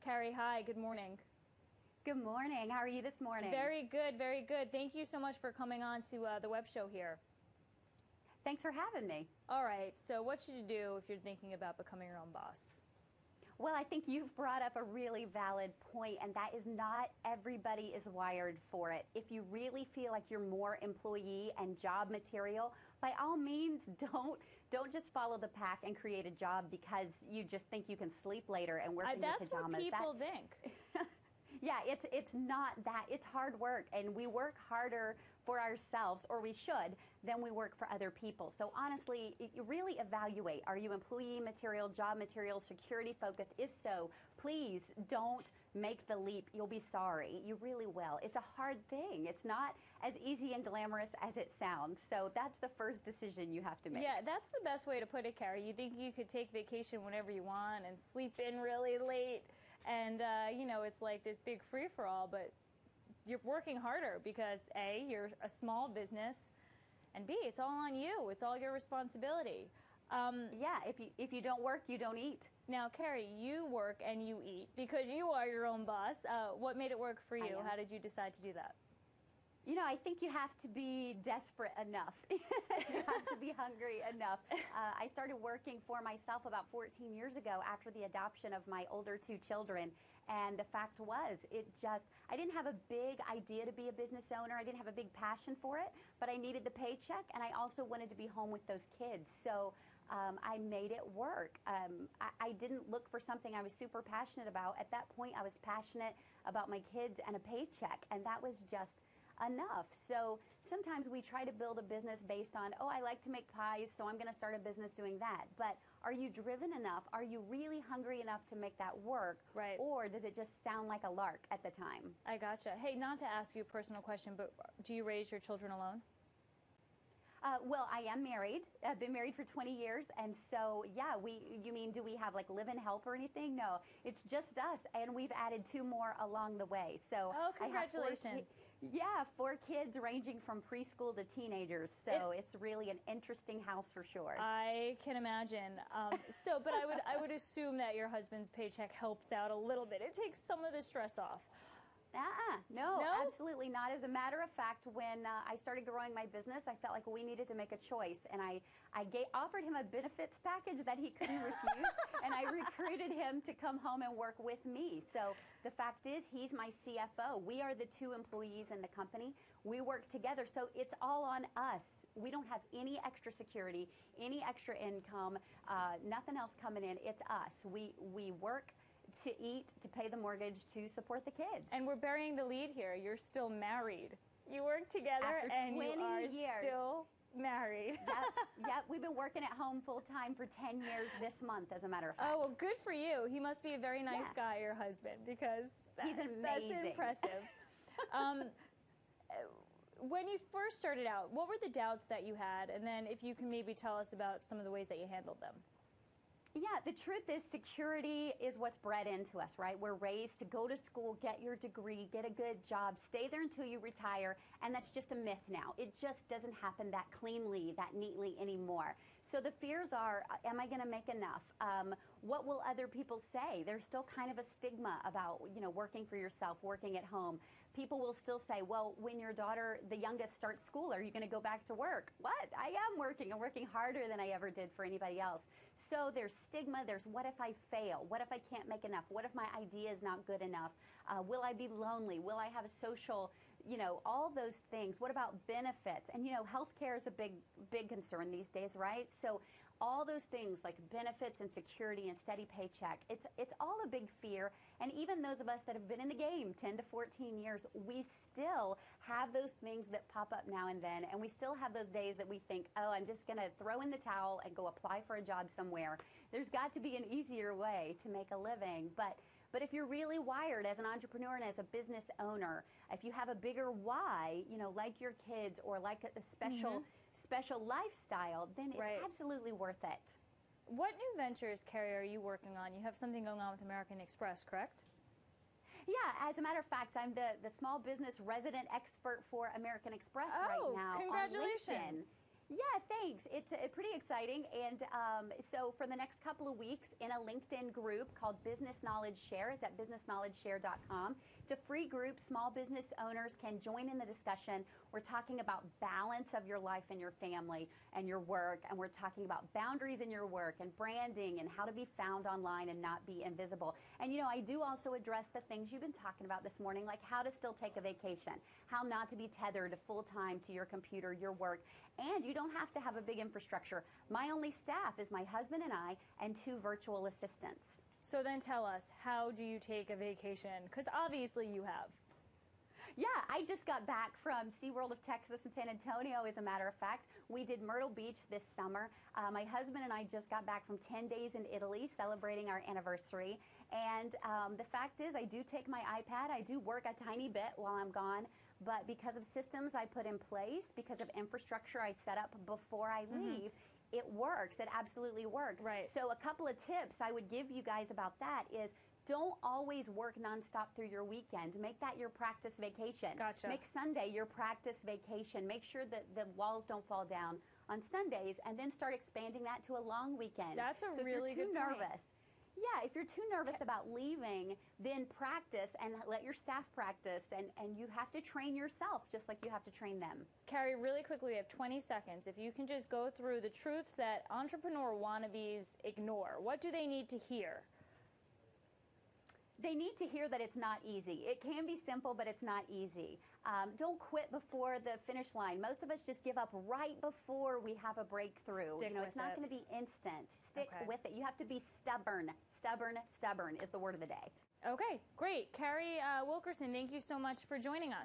Carrie, hi, good morning. Good morning. How are you this morning? Very good, very good. Thank you so much for coming on to the web show here. Thanks for having me. All right, so what should you do if you're thinking about becoming your own boss? Well, I think you've brought up a really valid point, and that is not everybody is wired for it. If you really feel like you're more employee and job material, by all means, don't just follow the pack and create a job because you just think you can sleep later and work in your pajamas. That's what people think. Yeah, it's not that. It's hard work, and we work harder for ourselves, or we should, than we work for other people. So honestly, you really evaluate. Are you employee material, job material, security focused? If so, please don't make the leap. You'll be sorry. You really will. It's a hard thing. It's not as easy and glamorous as it sounds. So that's the first decision you have to make. Yeah, that's the best way to put it, Carrie. You think you could take vacation whenever you want and sleep in really late, and you know, it's like this big free-for-all, but you're working harder because A, you're a small business, and B, it's all on you. It's all your responsibility. Yeah, if you don't work, you don't eat. Now, Carrie, you work and you eat because you are your own boss. What made it work for you? How did you decide to do that? You know, I think you have to be desperate enough. You have to be hungry enough. I started working for myself about 14 years ago after the adoption of my older two children. And the fact was, I didn't have a big idea to be a business owner. I didn't have a big passion for it, but I needed the paycheck, and I also wanted to be home with those kids. So I made it work. I didn't look for something I was super passionate about. At that point, I was passionate about my kids and a paycheck, and that was just enough. So sometimes we try to build a business based on, oh, I like to make pies, so I'm going to start a business doing that. But are you driven enough? Are you really hungry enough to make that work? Right. Or does it just sound like a lark at the time? I gotcha. Hey, not to ask you a personal question, but do you raise your children alone? Well, I am married. I've been married for 20 years, and so, yeah, you mean, do we have, like, live-in help or anything? No, it's just us, and we've added 2 more along the way. So oh, congratulations. I have 4 kids ranging from preschool to teenagers, so it's really an interesting house for sure. I can imagine. But I would assume that your husband's paycheck helps out a little bit. It takes some of the stress off. No, absolutely not. As a matter of fact, when I started growing my business, I felt like we needed to make a choice, and I offered him a benefits package that he couldn't refuse, and I recruited him to come home and work with me. So the fact is, he's my CFO. We are the 2 employees in the company. We work together, so it's all on us. We don't have any extra security, any extra income, nothing else coming in. It's us. We work to eat, to pay the mortgage, to support the kids. And we're burying the lead here. You're still married. You work together after 20 and you are years. Still married. Yep. We've been working at home full time for 10 years this month, as a matter of fact. Oh, well, good for you. He must be a very nice guy, your husband, because he's amazing. That's impressive. When you first started out, what were the doubts that you had? And then if you can maybe tell us about some of the ways that you handled them. Yeah, the truth is security is what's bred into us, right? We're raised to go to school, get your degree, get a good job, stay there until you retire, and that's just a myth now. It just doesn't happen that cleanly, that neatly anymore. So the fears are, am I going to make enough? What will other people say? There's still kind of a stigma about, working for yourself, working at home. People will still say, well, when your daughter, the youngest, starts school, are you going to go back to work? What? I am working. I'm working harder than I ever did for anybody else. So there's stigma. There's what if I fail? What if I can't make enough? What if my idea is not good enough? Will I be lonely? Will I have a social, all those things? What about benefits? And, healthcare is a big concern these days, right? So all those things like benefits and security and steady paycheck, it's all a big fear. And even those of us that have been in the game 10 to 14 years, we still have those things that pop up now and then. And we still have those days that we think, oh, I'm just going to throw in the towel and go apply for a job somewhere. There's got to be an easier way to make a living. But if you're really wired as an entrepreneur and as a business owner, if you have a bigger why, like your kids or like a special lifestyle, then it's absolutely worth it. What new ventures, Carrie, are you working on? You have something going on with American Express, correct? Yeah, as a matter of fact, I'm the small business resident expert for American Express right now. Congratulations. On LinkedIn. Yeah, thanks. It's pretty exciting. And so for the next couple of weeks in a LinkedIn group called Business Knowledge Share, it's at businessknowledgeshare.com. It's a free group. Small business owners can join in the discussion. We're talking about balance of your life and your family and your work. And we're talking about boundaries in your work and branding and how to be found online and not be invisible. And, you know, I do also address the things you've been talking about this morning, like how to still take a vacation, how not to be tethered full-time to your computer, your work. And you don't have to have a big infrastructure. My only staff is my husband and I and 2 virtual assistants. So then tell us, how do you take a vacation? Because obviously you have. Yeah, I just got back from SeaWorld of Texas and San Antonio, as a matter of fact. We did Myrtle Beach this summer. My husband and I just got back from 10 days in Italy celebrating our anniversary. And the fact is, I do take my iPad. I do work a tiny bit while I'm gone. But because of systems I put in place, because of infrastructure I set up before I leave, it works. It absolutely works. Right. So a couple of tips I would give you guys about that is, don't always work nonstop through your weekend. Make that your practice vacation. Gotcha. Make Sunday your practice vacation. Make sure that the walls don't fall down on Sundays, and then start expanding that to a long weekend. That's a so really if you're good too point. nervous, yeah, if you're too nervous about leaving, then practice and let your staff practice, and you have to train yourself just like you have to train them. Carrie, really quickly, we have 20 seconds. If you can just go through the truths that entrepreneur wannabes ignore. What do they need to hear? They need to hear that it's not easy. It can be simple, but it's not easy. Don't quit before the finish line. Most of us just give up right before we have a breakthrough. Stick it's not going to be instant. Stick with it. You have to be stubborn. Stubborn is the word of the day. Okay, great. Carrie Wilkerson, thank you so much for joining us.